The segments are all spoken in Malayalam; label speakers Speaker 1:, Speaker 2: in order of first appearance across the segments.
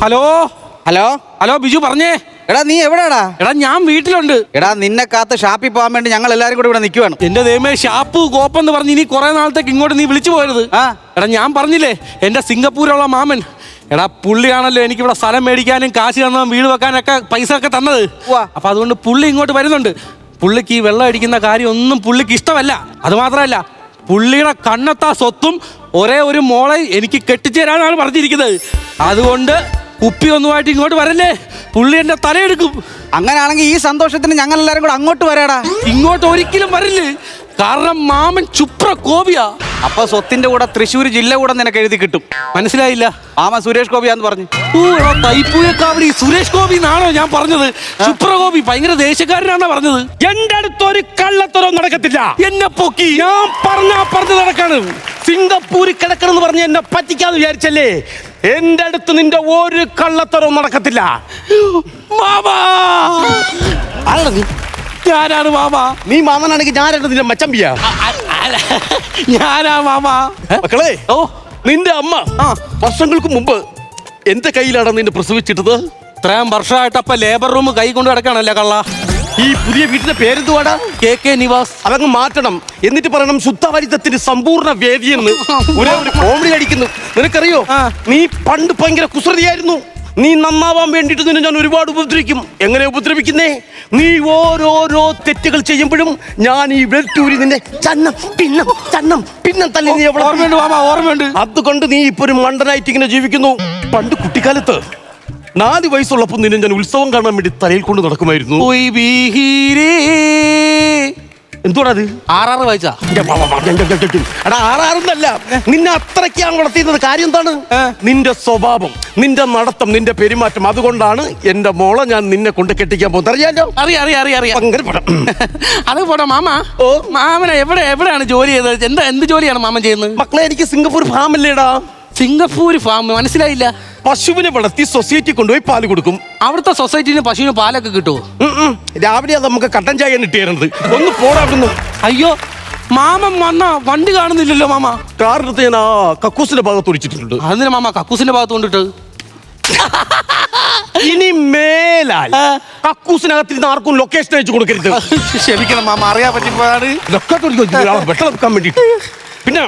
Speaker 1: ഹലോ
Speaker 2: ഹലോ
Speaker 1: ഹലോ ബിജു പറഞ്ഞേ.
Speaker 2: എടാ നീ എവിടെയാടാ?
Speaker 1: എടാ ഞാൻ വീട്ടിലുണ്ട്.
Speaker 2: എടാ നിന്നെ കാത്ത് ഷാപ്പിൽ പോകാൻ വേണ്ടി ഞങ്ങൾ എല്ലാരും കൂടി ഇവിടെ നിൽക്കുവാണ്.
Speaker 1: എന്റെ ദൈവമേ, ഷാപ്പ് കോപ്പെന്ന് പറഞ്ഞ് ഇനി കുറെ നാളത്തേക്ക് ഇങ്ങോട്ട് നീ വിളിച്ചു പോരുത്. എടാ ഞാൻ പറഞ്ഞില്ലേ എന്റെ സിംഗപ്പൂരുള്ള മാമൻ, എടാ പുള്ളിയാണല്ലോ എനിക്കിവിടെ സ്ഥലം മേടിക്കാനും കാശ് തന്നതും വീട് വെക്കാനൊക്കെ പൈസ ഒക്കെ തന്നത്. അപ്പൊ അതുകൊണ്ട് പുള്ളി ഇങ്ങോട്ട് വരുന്നുണ്ട്. പുള്ളിക്ക് ഈ വെള്ളം അടിക്കുന്ന കാര്യം ഒന്നും പുള്ളിക്ക് ഇഷ്ടമല്ല. അത് മാത്രമല്ല, പുള്ളിയുടെ കണ്ണത്താ സ്വത്തും ഒരേ ഒരു മോളെ എനിക്ക് കെട്ടിച്ചേരാനാണ് പറഞ്ഞിരിക്കുന്നത്. അതുകൊണ്ട് കുപ്പി ഒന്നുമായിട്ട് ഇങ്ങോട്ട് വരല്ലേ, പുള്ളി എന്റെ തലയെടുക്കും.
Speaker 2: അങ്ങനെയാണെങ്കിൽ ഈ സന്തോഷത്തിന് ഞങ്ങൾ എല്ലാരും കൂടെ അങ്ങോട്ട് വരാടാ.
Speaker 1: ഇങ്ങോട്ട് ഒരിക്കലും വരില്ലേ, കാരണം മാമൻ ചുപ്ര കോപിയാ.
Speaker 2: അപ്പൊ സ്വത്തിന്റെ കൂടെ തൃശ്ശൂർ ജില്ല കൂടെ നിനക്ക് എഴുതി കിട്ടും.
Speaker 1: മനസ്സിലായില്ല?
Speaker 2: മാമ സുരേഷ് ഗോപിയാന്ന് പറഞ്ഞു.
Speaker 1: തൈപ്പൂയക്കാവടി സുരേഷ് ഗോപി എന്നാണോ ഞാൻ പറഞ്ഞത്? ചുപ്ര ഗോപി ഭയങ്കര ദേശക്കാരനാണോ പറഞ്ഞത്?
Speaker 3: എന്റെ അടുത്തൊരു കള്ളത്തരം നടക്കത്തില്ല.
Speaker 1: എന്നെ പൊക്കി
Speaker 3: ഞാൻ പറഞ്ഞു നടക്കാണ്. സിംഗപ്പൂരിൽ കിടക്കണമെന്ന് പറഞ്ഞ് എന്നെ പറ്റിക്കാന്ന് വിചാരിച്ചല്ലേ? എന്റെ അടുത്ത് നിന്റെ ഒരു കള്ളത്തരവും നടക്കത്തില്ല.
Speaker 1: മാമാ, ഞാനാണ് മാമ.
Speaker 3: നീ മാമനാണെങ്കിൽ ഞാനാണ് നിന്റെ മച്ചമ്പിയാ.
Speaker 1: ഞാനാ മാമ.
Speaker 3: മക്കളെ, നിന്റെ അമ്മ വർഷങ്ങൾക്ക് മുമ്പ് എന്റെ കയ്യിലാണ് നിന്നെ പ്രസവിച്ചിട്ടത്.
Speaker 1: ഇത്രയും വർഷമായിട്ടപ്പ ലേബർ റൂം കൈ കൊണ്ട് കിടക്കാണല്ലേ കള്ള.
Speaker 3: ഈ പുതിയ വീട്ടിന്റെ പേരെന്തുവാടാ?
Speaker 1: KK നിവാസ്.
Speaker 3: അതങ്ങ് മാറ്റണം. എന്നിട്ട് പറയണം ശുദ്ധവരിതത്തിന്റെ സമ്പൂർണ്ണ വേദിയെന്ന്. ഒരു കോമഡി അടിക്കുന്നു. നിനക്കറിയോ, നീ പണ്ട് ഭയങ്കര കുസൃതിയായിരുന്നു. നീ നന്നാവാൻ വേണ്ടിട്ട് നിന്നെ ഞാൻ ഒരുപാട് ഉപദ്രവിക്കും. എങ്ങനെ ഉപദ്രവിക്കുന്നേ? നീ ഓരോരോ തെറ്റുകൾ ചെയ്യുമ്പോഴും ഞാൻ ഈ വെട്ടൂരി നിന്നെ ചന്നം തല്ലി. നീ
Speaker 1: ഓർമ്മയുണ്ട്.
Speaker 3: അതുകൊണ്ട് നീ ഇപ്പൊ ഒരു മണ്ടനായിട്ട് ഇങ്ങനെ ജീവിക്കുന്നു. പണ്ട് കുട്ടിക്കാലത്ത് 4 വയസ്സുള്ളപ്പോൾ നിന്നെ ഞാൻ ഉത്സവം കാണാൻ വേണ്ടി തലയിൽ കൊണ്ട് നടക്കുമായിരുന്നു. എന്തുവാ അത്?
Speaker 1: 6 വയസ്സാ.
Speaker 3: എടാ 6 നിന്നെ അത്രയ്ക്കാണ് വളർത്തിയത്. കാര്യം എന്താണ്? നിന്റെ സ്വഭാവം, നിന്റെ നടത്തം, നിന്റെ പെരുമാറ്റം. അതുകൊണ്ടാണ് എന്റെ മോളെ ഞാൻ നിന്നെ കൊണ്ട് കെട്ടിക്കാൻ പോകുന്നത്. അറിയാലോ?
Speaker 1: അത് പോട്ടെ മാമ. മാമനെ എവിടെയാണ് ജോലി ചെയ്തത്? എന്ത് ജോലിയാണ് മാമൻ ചെയ്യുന്നത്?
Speaker 3: മക്കളെ, എനിക്ക് സിംഗപ്പൂർ ഫാമല്ലേടാ.
Speaker 1: Singapore farm? മനസ്സിലായില്ല.
Speaker 3: പശുവിനെ വളർത്തി സൊസൈറ്റി കൊണ്ടുപോയി പാല് കൊടുക്കും.
Speaker 1: അവിടുത്തെ സൊസൈറ്റിന് പശുവിന് പാലൊക്കെ കിട്ടുമോ?
Speaker 3: രാവിലെ അത് നമുക്ക് കട്ടൻ ചായ ഇട്ടുതരുന്നത്. ഒന്ന് പോടാ.
Speaker 1: അയ്യോ, മാമൻ വന്ന വണ്ടി കാണുന്നില്ലല്ലോ മാമ.
Speaker 3: കാറിനകത്ത് ഞാൻ ആ കക്കൂസിന്റെ ഭാഗത്ത് ഒഴിച്ചിട്ടുണ്ട്.
Speaker 1: അതിന് മാമ കക്കൂസിന്റെ ഭാഗത്ത് കൊണ്ടിട്ട്
Speaker 3: ഇനി മേലാൽ കക്കൂസിനകത്തിരുന്ന് ആർക്കും ലൊക്കേഷൻ അയച്ചു കൊടുക്കരുത്.
Speaker 1: ക്ഷമിക്കണം മാമ, അറിയാൻ പറ്റിപ്പോഴാണ്.
Speaker 3: വെള്ളം വെക്കാൻ വേണ്ടിട്ട്. പിന്നെ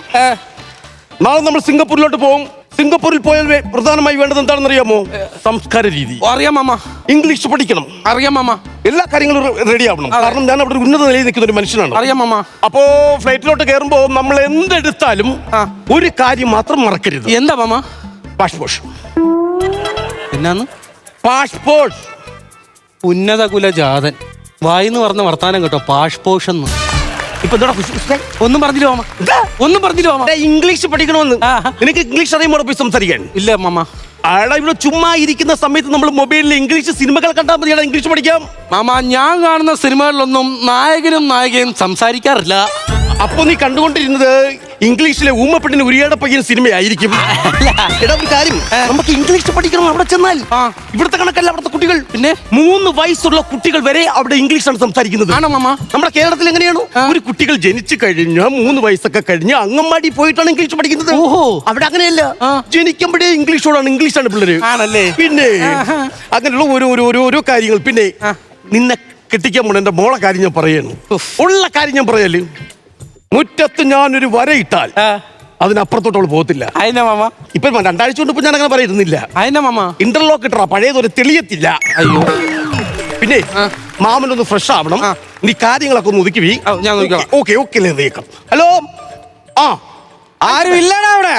Speaker 3: നാളെ നമ്മൾ സിംഗപ്പൂരിലോട്ട് പോകും. സിംഗപ്പൂരിൽ പോയാൽ പ്രധാനമായി വേണ്ടത് എന്താണെന്ന് അറിയാമോ? സംസ്കാര രീതി.
Speaker 1: അറിയാം മാമ.
Speaker 3: ഇംഗ്ലീഷ് പഠിക്കണം.
Speaker 1: അറിയാം മാമ.
Speaker 3: എല്ലാ കാര്യങ്ങളും റെഡി ആവണം. കാരണം ഞാൻ അവിടെ ഉന്നത നിലയിൽ നിൽക്കുന്ന ഒരു മനുഷ്യനാണ്.
Speaker 1: അറിയാം മാമ.
Speaker 3: അപ്പോ ഫ്ലൈറ്റിലോട്ട് കയറുമ്പോ നമ്മൾ എന്തെടുത്താലും ഒരു കാര്യം മാത്രം മറക്കരുത്.
Speaker 1: എന്താ മാമ?
Speaker 3: പാസ്പോർട്ട്.
Speaker 1: എന്നാന്ന്?
Speaker 3: പാസ്പോർട്ട്.
Speaker 1: ഉന്നത കുലജാതൻ വായിന്ന് പറഞ്ഞ വർത്താനം കേട്ടോ. പാസ്പോർട്ട്
Speaker 3: ഇപ്പൊ
Speaker 1: ഒന്നും പറഞ്ഞില്ല മാമ. ഒന്നും പറഞ്ഞില്ല മാമ.
Speaker 3: ഇംഗ്ലീഷ് പഠിക്കണമെന്ന്. നിനക്ക് ഇംഗ്ലീഷ് അറിയുമ്പോൾ പോയി സംസാരിക്കാൻ?
Speaker 1: ഇല്ല മാമ.
Speaker 3: ഇവിടെ ചുമ്മാ ഇരിക്കുന്ന സമയത്ത് നമ്മൾ മൊബൈലിൽ ഇംഗ്ലീഷ് സിനിമകൾ കണ്ടാൽ മതി. ഇംഗ്ലീഷ് പഠിക്കാം
Speaker 1: മാമ. ഞാൻ കാണുന്ന സിനിമകളിലൊന്നും നായകനും സംസാരിക്കാറില്ല.
Speaker 3: അപ്പൊ നീ കണ്ടുകൊണ്ടിരുന്നത് ഇംഗ്ലീഷിലെ ഊമ്മപ്പെട്ടിന് ഉരിയാടെ പയ്യൻ സിനിമയായിരിക്കും. എടാ ഒരു കാര്യം, നമുക്ക് ഇംഗ്ലീഷ് പഠിക്കണം. അവിടെ ചെന്നാൽ ഇവിടുത്തെ കണക്കല്ല അവിടുത്തെ കുട്ടികൾ. പിന്നെ 3 വയസ്സുള്ള കുട്ടികൾ വരെ അവിടെ ഇംഗ്ലീഷാണ് സംസാരിക്കുന്നത്.
Speaker 1: ആണോ മാമ?
Speaker 3: നമ്മുടെ കേരളത്തിൽ എങ്ങനെയാണ്? ഒരു കുട്ടികൾ ജനിച്ചു കഴിഞ്ഞ 3 വയസ്സൊക്കെ കഴിഞ്ഞ് അംഗൻവാടി പോയിട്ടാണ് ഇംഗ്ലീഷ് പഠിക്കുന്നത്.
Speaker 1: ഓഹോ,
Speaker 3: അവിടെ അങ്ങനെയല്ല. ജനിക്കുമ്പോഴേ ഇംഗ്ലീഷാണ് പിള്ളേര്.
Speaker 1: ആണല്ലേ?
Speaker 3: പിന്നെ അങ്ങനെയുള്ള ഓരോ കാര്യങ്ങൾ. പിന്നെ നിന്നെ കെട്ടിക്കാൻ പോണ എന്റെ മോളെ കാര്യം ഞാൻ പറയാണ്. ഉള്ള കാര്യം ഞാൻ പറയല്, മുറ്റത്ത് ഞാനൊരു വരയിട്ടാൽ അതിനപ്പുറത്തോട്ട് പോകത്തില്ല.
Speaker 1: അതിനാ മാമ?
Speaker 3: ഇപ്പൊ 2 ആഴ്ച കൊണ്ട് ഇപ്പൊ ഞാൻ അങ്ങനെ പറയുന്നില്ല.
Speaker 1: അതിനാ മാമ?
Speaker 3: ഇന്റർലോക്ക് ഇട്ടാ പഴയതൊരു തെളിയത്തില്ല.
Speaker 1: അയ്യോ.
Speaker 3: പിന്നെ മാമനൊന്ന് ഫ്രഷ് ആവണം. നീ കാര്യങ്ങളൊക്കെ ഒന്ന് ഒതുക്കി. ഓക്കെ. ഹലോ,
Speaker 2: ആരും ഇല്ലടാ അവിടെ.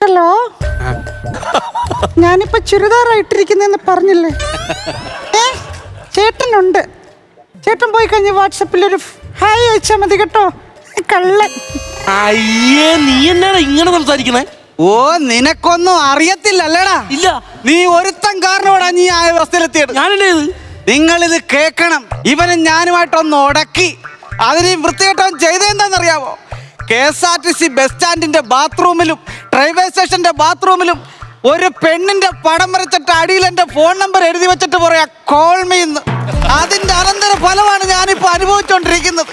Speaker 4: ഹലോ, ഞാനിപ്പോ ചുരിദാറായിട്ടിരിക്കുന്നെന്ന് പറഞ്ഞില്ലേ? ചേട്ടനുണ്ട്. ചേട്ടൻ പോയി കഴിഞ്ഞ് വാട്സപ്പിലൊരു ഹായ് അയച്ചാൽ മതി കേട്ടോ. കള്ളൻ.
Speaker 1: അയ്യേ, നീ എന്നാണ് ഇങ്ങനെ സംസാരിക്കണേ?
Speaker 2: ഓ, നിനക്കൊന്നും അറിയത്തില്ലല്ലേടാ.
Speaker 1: ഇല്ല.
Speaker 2: നീ ഒരുത്തൻ കാരണോടാ നീ ആ അവസ്ഥയിലെത്തിയത്.
Speaker 1: ഞാനെന്നെ ഇത്.
Speaker 2: നിങ്ങളിത് കേൾക്കണം. ഇവനും ഞാനുമായിട്ടൊന്ന് ഉടക്കി അതിന് വൃത്തികെട്ടവൻ ചെയ്തെന്താന്നറിയാവോ? KSRTC ബസ് സ്റ്റാൻഡിന്റെ ബാത്റൂമിലും റെയിൽവേ സ്റ്റേഷന്റെ ബാത്റൂമിലും ഒരു പെണ്ണിന്റെ പടം വരച്ചിട്ട് അടിയിൽ എന്റെ ഫോൺ നമ്പർ എഴുതി വെച്ചിട്ട് പറയാ കോൾ മീ എന്ന്. അതിന്റെ അനന്തര ഫലമാണ് ഞാനിപ്പോ അനുഭവിച്ചുകൊണ്ടിരിക്കുന്നത്.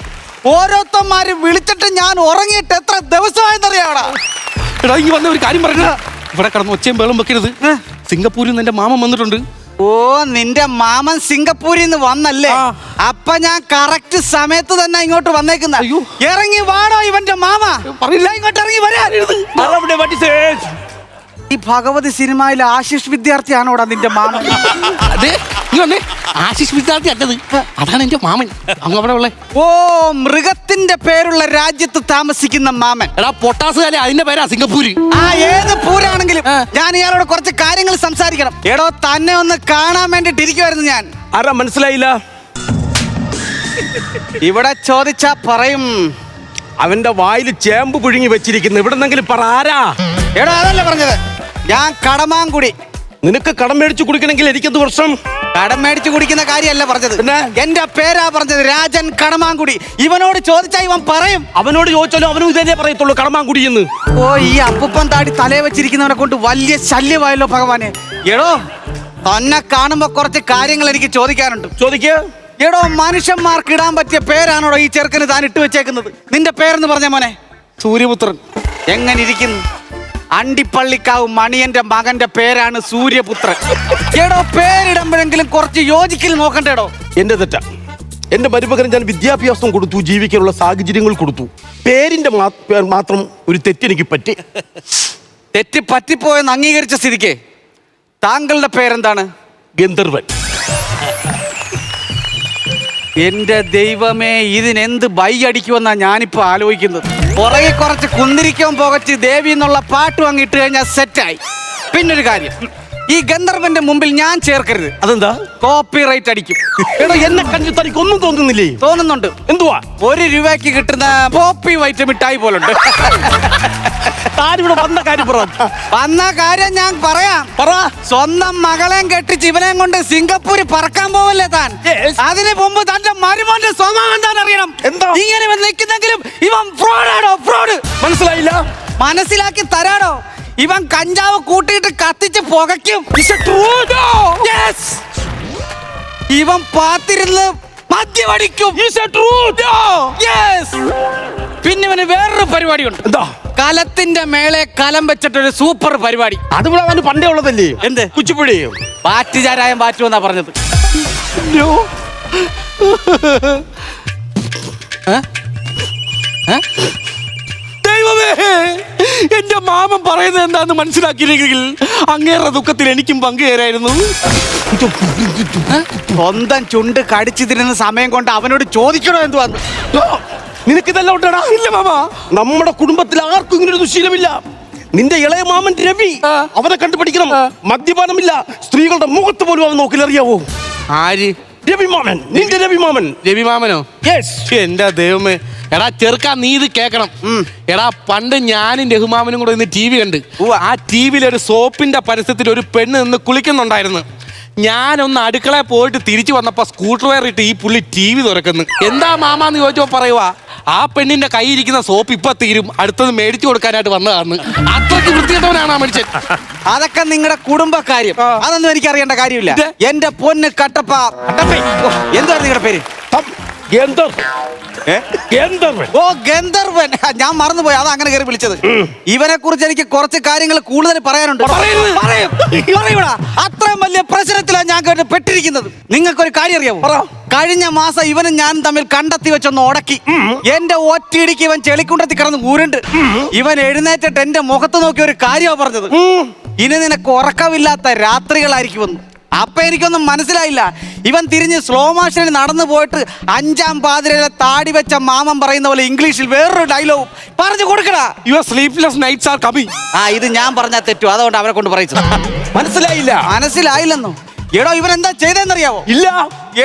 Speaker 2: ഓരോരുത്തന്മാരും വിളിച്ചിട്ട് ഞാൻ ഉറങ്ങിയിട്ട് എത്ര ദിവസമായെന്നറിയാവടാ.
Speaker 1: എടാ ഈ വന്ന ഒരു കാര്യം പറഞ്ഞ ഇവിടെ കിടന്ന് ഒച്ചയും ബേളും വെക്കരുത്. സിംഗപ്പൂരിൽ നിന്ന് എന്റെ മാമൻ വന്നിട്ടുണ്ട്.
Speaker 2: ഓ, നിന്റെ മാമൻ സിംഗപ്പൂരിൽ നിന്ന് വന്നല്ലേ? അപ്പൊ ഞാൻ കറക്റ്റ് സമയത്ത് തന്നെ ഇങ്ങോട്ട് വന്നേക്കുന്ന. ഇറങ്ങി വാടോ ഇവന്റെ മാമ.
Speaker 1: പറയില്ല.
Speaker 2: ഇങ്ങോട്ട് ഇറങ്ങി വരാ. ഈ ഭഗവതി സിനിമയിലെ ആശിഷ് വിദ്യാർത്ഥിയാണോടാ നിന്റെ മാമൻ?
Speaker 1: അതെ, നീ വന്നേ. ആശിഷ് വിദ്യാർത്ഥി അല്ലത്, അതാണ് എന്റെ മാമൻ. അങ്ങ് അവിടെ ഉള്ളേ.
Speaker 2: ഓ, മൃഗത്തിന്റെ പേരുള്ള രാജ്യത്ത് താമസിക്കുന്ന മാമൻ.
Speaker 1: എടാ പൊട്ടാസുകാരെ, അതിന്റെ പേരാ സിംഗപ്പൂര്.
Speaker 2: ആ, ഏത് പൂരാണെങ്കിലും ഞാൻ ഇയാളോട് കുറച്ച് കാര്യങ്ങൾ സംസാരിക്കണം. എടോ, തന്നെ ഒന്ന് കാണാൻ വേണ്ടിട്ട് ഇരിക്കുവായിരുന്നു ഞാൻ.
Speaker 3: ആരാ മനസ്സിലായില്ല?
Speaker 2: ഇവിടെ ചോദിച്ചാ പറയും.
Speaker 3: അവന്റെ വായിൽ ചേമ്പ് പുഴുങ്ങി വെച്ചിരിക്കുന്നു. ഇവിടെ പറ ആരാ?
Speaker 2: എടോ, അതല്ല പറഞ്ഞത്. ഞാൻ കടമാങ്കുടി.
Speaker 3: നിനക്ക് കടം മേടിച്ചു കുടിക്കണമെങ്കിൽ എനിക്കെന്ത് വർഷം?
Speaker 2: കടം മേടിച്ചു കുടിക്കുന്ന കാര്യമല്ല പറഞ്ഞത്.
Speaker 3: പിന്നെ?
Speaker 2: എന്റെ പേരാ പറഞ്ഞത്, രാജൻ കടമാങ്കുടി. ഇവനോട് ചോദിച്ചാ ഇവൻ പറയും.
Speaker 3: അവനോട് ചോദിച്ചാലും അവനും ഇതേ പറയത്തുള്ളൂ, കടമാങ്കുടി എന്ന്.
Speaker 2: ഓ, ഈ അപ്പൂപ്പൻ താടി തലേ വെച്ചിരിക്കുന്നവനെ കൊണ്ട് വലിയ ശല്യമായല്ലോ ഭഗവാനെ. എടോ, തന്നെ കാണുമ്പോ കുറച്ച് കാര്യങ്ങൾ എനിക്ക് ചോദിക്കാനുണ്ട്.
Speaker 3: ചോദിക്കുക.
Speaker 2: എടോ, മനുഷ്യന്മാർക്ക് ഇടാൻ പറ്റിയ പേരാണോടോ ഈ ചെറുക്കന് താൻ ഇട്ട് വെച്ചേക്കുന്നത്? നിന്റെ പേരെന്ന് പറഞ്ഞ മോനെ.
Speaker 1: സൂര്യപുത്രൻ.
Speaker 2: എങ്ങനെ ഇരിക്കുന്നു? അണ്ടിപ്പള്ളിക്കാവ് മണിയന്റെ മകന്റെ പേരാണ് സൂര്യപുത്രൻ. എടോ, പേരിടുമ്പോഴെങ്കിലും കുറച്ച് യോജിക്കൽ നോക്കണ്ടേടോ.
Speaker 3: എന്റെ തെറ്റാ. എന്റെ മരുമകന് ഞാൻ വിദ്യാഭ്യാസം കൊടുത്തു, ജീവിക്കാനുള്ള സാഹചര്യങ്ങൾ കൊടുത്തു. പേരിന്റെ മാത്രം ഒരു തെറ്റെനിക്ക് പറ്റി.
Speaker 2: തെറ്റ് പറ്റിപ്പോയെന്ന് അംഗീകരിച്ച സ്ഥിതിക്ക് താങ്കളുടെ പേരെന്താണ്?
Speaker 3: ഗന്ധർവൻ.
Speaker 2: എന്റെ ദൈവമേ, ഇതിനെന്ത് ബൈ അടിക്കുമെന്നാ ഞാനിപ്പോ ആലോചിക്കുന്നത്. പുറകെ കുറച്ച് കുന്തിരിക്കവും പുകച്ച് ദേവി എന്നുള്ള പാട്ടും അങ്ങ് ഇട്ട് കഴിഞ്ഞാൽ സെറ്റായി. പിന്നൊരു കാര്യം, ഈ ഗന്ധർവന്റെ മുമ്പിൽ ഞാൻ ചേർക്കരുത്.
Speaker 3: അതെന്താ?
Speaker 2: കോപ്പി റൈറ്റ് അടിക്കും.
Speaker 3: എടോ, എന്നെ കണ്ടിട്ട് തനിക്ക് ഒന്നും തോന്നുന്നില്ലേ?
Speaker 2: തോന്നുന്നുണ്ട്.
Speaker 3: എന്തുവാ?
Speaker 2: 1 രൂപയ്ക്ക് കിട്ടുന്ന പോപ്പി വൈറ്റ് മിഠായി പോലുണ്ട്.
Speaker 3: താനിവിടെ വന്ന കാര്യം പറ.
Speaker 2: വന്ന കാര്യം ഞാൻ പറയാം.
Speaker 3: പറ.
Speaker 2: സ്വന്തം മകളെയും കെട്ടിച്ച് ഇവനെയും കൊണ്ട് സിംഗപ്പൂര് പറക്കാൻ പോവല്ലേ താൻ? അതിന് മുമ്പ് തന്റെ മരുമോന്റെ സ്വഭാവം താൻ അറിയണം.
Speaker 3: എന്താ
Speaker 2: ഇങ്ങനെ നിൽക്കുന്നെങ്കിലും ഇവൻ ഫ്രോഡാണോ? ഫ്രോഡ്.
Speaker 3: മനസ്സിലായില്ല?
Speaker 2: മനസ്സിലാക്കി തരാടോ. ഇവൻ കഞ്ചാവ് കൂട്ടിയിട്ട് കത്തിച്ച് പുകയ്ക്കും. Yes. ഇവൻ പാത്തിരുന്ന് മദ്യമടിക്കും. Yes. പിന്നെ ഇവന് വേറൊരു പരിപാടിയുണ്ട്.
Speaker 3: എന്താ?
Speaker 2: കലത്തിന്റെ മേളെ കലം വെച്ചിട്ടൊരു സൂപ്പർ പരിപാടി.
Speaker 3: അതുപോലെ അവന് പണ്ടേ ഉള്ളതല്ലേ?
Speaker 2: എന്ത്?
Speaker 3: കുച്ചിപ്പുടി.
Speaker 2: പാറ്റുചാരായം പാറ്റുമെന്നാ പറഞ്ഞത്.
Speaker 1: ദൈവമേ, എന്റെ മാമൻ പറയുന്നത് എന്താന്ന് മനസ്സിലാക്കിയില്ലെങ്കിൽ അങ്ങേറെ ദുഃഖത്തിൽ എനിക്കും പങ്കുചേരായിരുന്നു.
Speaker 2: സ്വന്തം ചുണ്ട് കടിച്ചു തിരുന്ന സമയം കൊണ്ട് അവനോട് ചോദിക്കണോ എന്തുവാന്ന്?
Speaker 3: നിനക്കിതെല്ലാം ഉണ്ടടാ?
Speaker 1: ഇല്ല മാമ,
Speaker 3: നമ്മുടെ കുടുംബത്തിൽ ആർക്കും ഇങ്ങനെ ഒരു ദുശീലമില്ല. നിന്റെ ഇളയ മാമൻ രവി, അവനെ കണ്ടുപിടിക്കണം. മദ്യപാനമില്ല, സ്ത്രീകളുടെ മുഖത്ത് പോലും അവൻ നോക്കിലറിയാവോ?
Speaker 1: ആര്?
Speaker 3: രവി മാമൻ. നിന്റെ രവി മാമൻ.
Speaker 1: രവി മാമനോ? എന്റെ ദൈവമേ. എടാ ചെറുക്കാ, നീ ഇത് കേക്കണം. എടാ, പണ്ട് ഞാനും രഘുമാമനും കൂടെ ഇന്ന് TV കണ്ട്. ആ TV-ൽ ഒരു സോപ്പിന്റെ പരസ്യത്തിൽ ഒരു പെണ്ണ് നിന്ന് കുളിക്കുന്നുണ്ടായിരുന്നു. ഞാനൊന്ന് അടുക്കളയിൽ പോയിട്ട് തിരിച്ചു വന്നപ്പോ സ്കൂട്ടർ വയർ ഇട്ട് ഈ പുള്ളി TV തുറക്കുന്നു. എന്താ മാമാന്ന് ചോദിച്ചപ്പോ പറയുവാ, ആ പെണ്ണിന്റെ കയ്യിരിക്കുന്ന സോപ്പ് ഇപ്പൊ തീരും, അടുത്തത് മേടിച്ചു കൊടുക്കാനായിട്ട് വന്നതാന്ന്. അത്രയ്ക്ക് വൃത്തികെട്ടവനാണ് ആ മനുഷ്യൻ.
Speaker 2: അതൊക്കെ നിങ്ങളുടെ കുടുംബക്കാര്യം, അതൊന്നും എനിക്ക് അറിയേണ്ട കാര്യമില്ല. എന്റെ പൊന്ന് കട്ടപ്പ. എന്താണ് നിങ്ങളുടെ പേര്? ഓ, ഗന്ധർവൻ. ഞാൻ മറന്നുപോയി, അതാ അങ്ങനെ കയറി വിളിച്ചത്. ഇവനെ കുറിച്ച് എനിക്ക് കുറച്ച് കാര്യങ്ങൾ കൂടുതൽ പറയാനുണ്ട്. അത്രയും വലിയ പ്രശ്നത്തിലാണ് ഞാൻ പെട്ടിരിക്കുന്നത്. നിങ്ങൾക്കൊരു കാര്യം അറിയാമോ? കഴിഞ്ഞ മാസം ഇവനും ഞാനും തമ്മിൽ കണ്ടെത്തി വെച്ചൊന്ന് ഉടക്കി. എന്റെ ഒറ്റയിടിക്ക് ഇവൻ ചെളിക്കുണ്ടത്തി കിടന്ന് ഊരുണ്ട്. ഇവൻ എഴുന്നേറ്റിട്ട് എന്റെ മുഖത്ത് നോക്കി ഒരു കാര്യമാണ് പറഞ്ഞത്, ഇനി നിനക്ക് ഉറക്കമില്ലാത്ത രാത്രികളായിരിക്കുമെന്ന്. അപ്പൊ എനിക്കൊന്നും മനസ്സിലായില്ല. ഇവൻ തിരിഞ്ഞ് സ്ലോ മോഷനിൽ നടന്നു പോയിട്ട് 5-ാം പാതിരയിലെ താടി വെച്ച മാമൻ പറയുന്ന പോലെ ഇംഗ്ലീഷിൽ വേറൊരു ഡയലോഗ് പറഞ്ഞു കൊടുക്കടാ.
Speaker 1: Your sleepless nights are coming.
Speaker 2: ഇത് ഞാൻ പറഞ്ഞാൽ തെറ്റു, അതുകൊണ്ട് അവരെ കൊണ്ട് പറയിച്ചത്. മനസ്സിലായില്ലെന്നോ? എടോ, ഇവൻ എന്താ ചെയ്തെന്നറിയാവോ?
Speaker 3: ഇല്ല.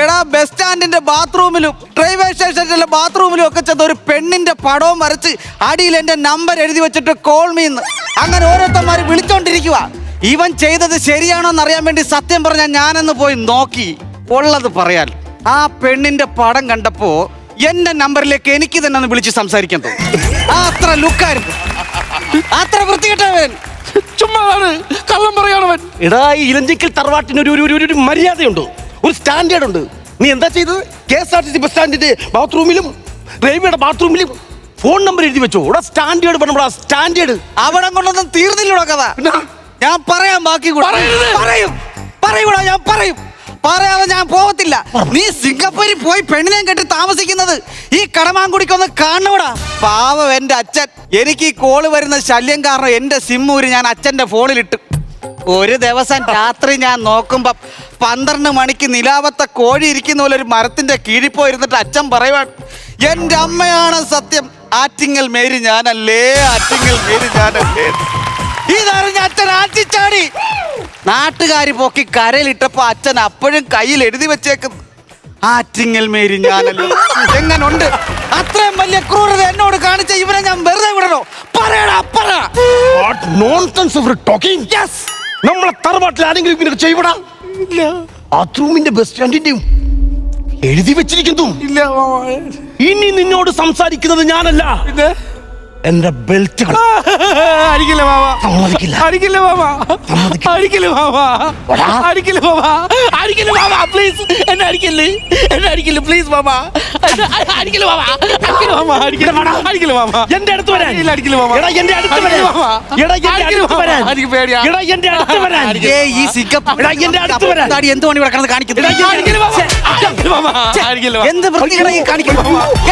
Speaker 2: എടാ, ബസ് സ്റ്റാൻഡിന്റെ ബാത്റൂമിലും റെയിൽവേ സ്റ്റേഷനിലെ ബാത്റൂമിലും ഒക്കെ ചെന്ന് ഒരു പെണ്ണിന്റെ പടവും വരച്ച് അടിയിൽ എന്റെ നമ്പർ എഴുതി വെച്ചിട്ട് കോൾ മീ എന്ന് അങ്ങനെ ഓരോരുത്തന്മാര് വിളിച്ചോണ്ടിരിക്കുക. ഇവൻ ചെയ്തത് ശരിയാണോ എന്നറിയാൻ വേണ്ടി സത്യം പറഞ്ഞാൽ ഞാനെന്ന് പോയി നോക്കി. ഉള്ളത് പറയാൻ, ആ പെണ്ണിന്റെ പടം കണ്ടപ്പോ എന്റെ നമ്പറിലേക്ക് എനിക്ക് തന്നെ ഒന്ന് വിളിച്ച് സംസാരിക്കാൻ തോന്നും. അത്ര ലുക്കായിരുന്നു, അത്ര വൃത്തികെട്ടവൻ.
Speaker 1: ചുമ്മാതാണ്, കള്ളം പറയാണവൻ.
Speaker 3: എടാ ഈ ഇലഞ്ചിക്കൽ തറവാട്ടിന് ഒരു മര്യാദയുണ്ട്, ഒരു സ്റ്റാൻഡേർഡ് ഉണ്ട്. നീ എന്താ ചെയ്തത്? KSRTC ബസ് സ്റ്റാൻഡിന്റെ ബാത്റൂമിലും റെയിൽവേയുടെ ബാത്റൂമിലും ഫോൺ നമ്പർ എഴുതി വെച്ചോ. ഇവിടെ സ്റ്റാൻഡേർഡ് പറഞ്ഞ സ്റ്റാൻഡേർഡ്.
Speaker 2: അവിടെ കൊണ്ടൊന്നും തീർന്നില്ലടോ കഥ. ഞാൻ പറയാം, ബാക്കി കൂടെ പറയൂടാ, ഞാൻ പറയും. പറയാതെ ഞാൻ പോകത്തില്ല. നീ സിംഗപ്പൂരിൽ പോയി പെണ്ണിനെ കെട്ടി താമസിക്കുന്നത് ഈ കടമാങ്കുടിക്കൊന്ന് കാണൂടാ. പാവം എന്റെ അച്ഛൻ. എനിക്ക് ഈ കോള് വരുന്ന ശല്യം കാരണം എന്റെ സിമ്മൂര് ഞാൻ അച്ഛന്റെ ഫോണിലിട്ട്. ഒരു ദിവസം രാത്രി ഞാൻ നോക്കുമ്പോ 12 മണിക്ക് നിലാവത്തെ കോഴി ഇരിക്കുന്ന പോലെ ഒരു മരത്തിന്റെ കീഴിൽ പോയിരുന്നിട്ട് അച്ഛൻ പറയുവാണ്, എന്റെ അമ്മയാണ് സത്യം, ആറ്റിങ്ങൽ മേരി ഞാനല്ലേ, ആറ്റിങ്ങൽ മേരി ഞാനല്ലേ. ഇതറിഞ്ഞ അച്ഛൻ ആറ്റിച്ചാടി. നാട്ടുകാരി പൊക്കി കരയിലിട്ടപ്പോ അച്ഛൻ അപ്പോഴും കയ്യിൽ എഴുതി വെച്ചേക്കുന്നു, ആറ്റിങ്ങൽ മേരി ഞാനല്ലേ. എങ്ങനുണ്ട്? അത്രയും വലിയ ക്രൂരത എന്നോട് കാണിച്ച ഇവനെ ഞാൻ വെറുതെ വിടണോ? പറയടാ, പറ.
Speaker 3: നമ്മളെ തറവാട്ടിൽ ആരെങ്കിലും ഇങ്ങനെ ചെയ്യപ്പെടാ? ബാത്റൂമിന്റെ ബസ് സ്റ്റാൻഡിന്റെയും എഴുതി വെച്ചിരിക്കുന്നു. ഇനി നിന്നോട് സംസാരിക്കുന്നത് ഞാനല്ല, എന്റെ ബെൽറ്റ്.
Speaker 1: അടിക്കില്ല മാമ,
Speaker 3: സമ്മതിക്കില്ല.
Speaker 1: അടിക്കില്ല മാമ, അടിക്കില്ല മാമ, അടിക്കില്ല മാമ, അടിക്കില്ല മാമ, പ്ലീസ് എന്നെ അടിക്കില്ലേ, എന്നെ അടിക്കില്ല പ്ലീസ് മാമ, അടിക്കില്ല മാമ, അടിക്കില്ല മാമ, അടിക്കില്ല അടിക്കില്ല മാമ,
Speaker 3: എന്റെ അടുത്ത് വരാൻ.
Speaker 1: ഇല്ല, അടിക്കില്ല മാമ,
Speaker 3: എടാ എന്റെ അടുത്ത് വരാൻ. എടാ എന്റെ അടുത്ത് വരാൻ.
Speaker 1: എനിക്ക് പേടിയാ.
Speaker 3: എടാ എന്റെ അടുത്ത് വരാൻ.
Speaker 2: ഈ സിംഗപ്പൂർ
Speaker 3: എടാ എന്റെ അടുത്ത് വരാൻ.
Speaker 2: എന്ത് പണി ഇവിടെ കിടന്ന് കാണിക്കുന്നു?
Speaker 1: അടിക്കില്ല മാമ, അടിക്കില്ല മാമ, അടിക്കില്ല മാമ,
Speaker 2: എന്ത് വൃത്തികേടാ ഈ കാണിക്കുന്നു?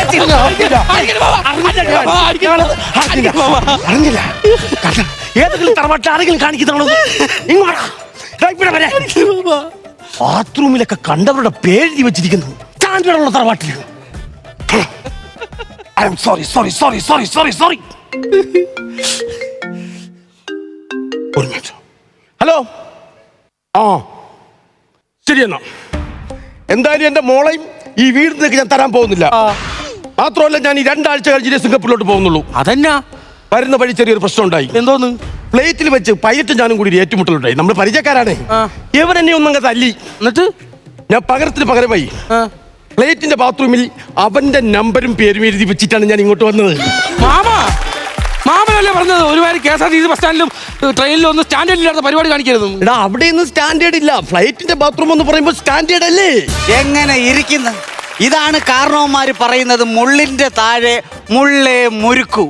Speaker 1: അടിക്കില്ല മാമ, അടിക്കില്ല മാമ.
Speaker 3: അറിഞ്ഞില്ല. ഏതെങ്കിലും തറവാട്ടിൽ ആരെങ്കിലും കാണിക്കുന്നതാണോ? ബാത്റൂമിലൊക്കെ കണ്ടവരുടെ പേരെഴുതി വെച്ചിരിക്കുന്നു. സ്റ്റാൻഡേർഡുള്ള തറവാട്ടിൽ. I am sorry sorry sorry sorry sorry sorry. ഒരു മിനിറ്റ്. ഹലോ. ആ ശരി എന്നാ. എന്തായാലും എന്റെ മോളെയും ഈ വീടിനൊക്കെ ഞാൻ തരാൻ പോകുന്നില്ല. മാത്രമല്ല ഞാൻ ഈ 2 ആഴ്ച കഴിഞ്ഞിട്ട് സിംഗപ്പൂരിലോട്ട് പോകുന്നുള്ളൂ.
Speaker 1: അതെന്നാ?
Speaker 3: വരുന്ന വഴി ചെറിയൊരു പ്രശ്നം ഉണ്ടായി.
Speaker 1: എന്തോന്ന്?
Speaker 3: പ്ലേറ്റിൽ വെച്ച് പൈലറ്റും ഞാനും കൂടി ഏറ്റുമുട്ടലുണ്ടായി. നമ്മൾ പരിചയക്കാരാണ്. ഇവൻ എന്നെ ഒന്നങ്ങ് തല്ലി.
Speaker 1: എന്നിട്ട്
Speaker 3: ഞാൻ പകരത്തിന് പകരമായി പ്ലേറ്റിന്റെ ബാത്റൂമിൽ അവന്റെ നമ്പരും പേരും എഴുതി വെച്ചിട്ടാണ് ഞാൻ ഇങ്ങോട്ട് വന്നത്.
Speaker 1: മാമനല്ലേ പറഞ്ഞത് ഒരുപാട് KSRTC ബസ് സ്റ്റാൻഡിലും ട്രെയിനിലും ഒന്നും സ്റ്റാൻഡേർഡ് ഇല്ലാത്ത പരിപാടി കാണിക്കരുത്.
Speaker 3: എടാ അവിടെ ഒന്നും സ്റ്റാൻഡേർഡ് ഇല്ല. ഫ്ലൈറ്റിന്റെ ബാത്റൂം എന്ന് പറയുമ്പോൾ സ്റ്റാൻഡേർഡ് അല്ലേ?
Speaker 2: എങ്ങനെ ഇരിക്കുന്നു? ഇതാണ് കാരണവന്മാര് പറയുന്നത്, മുള്ളിന്റെ താഴെ മുള്ളേ മുരുക്കൂ.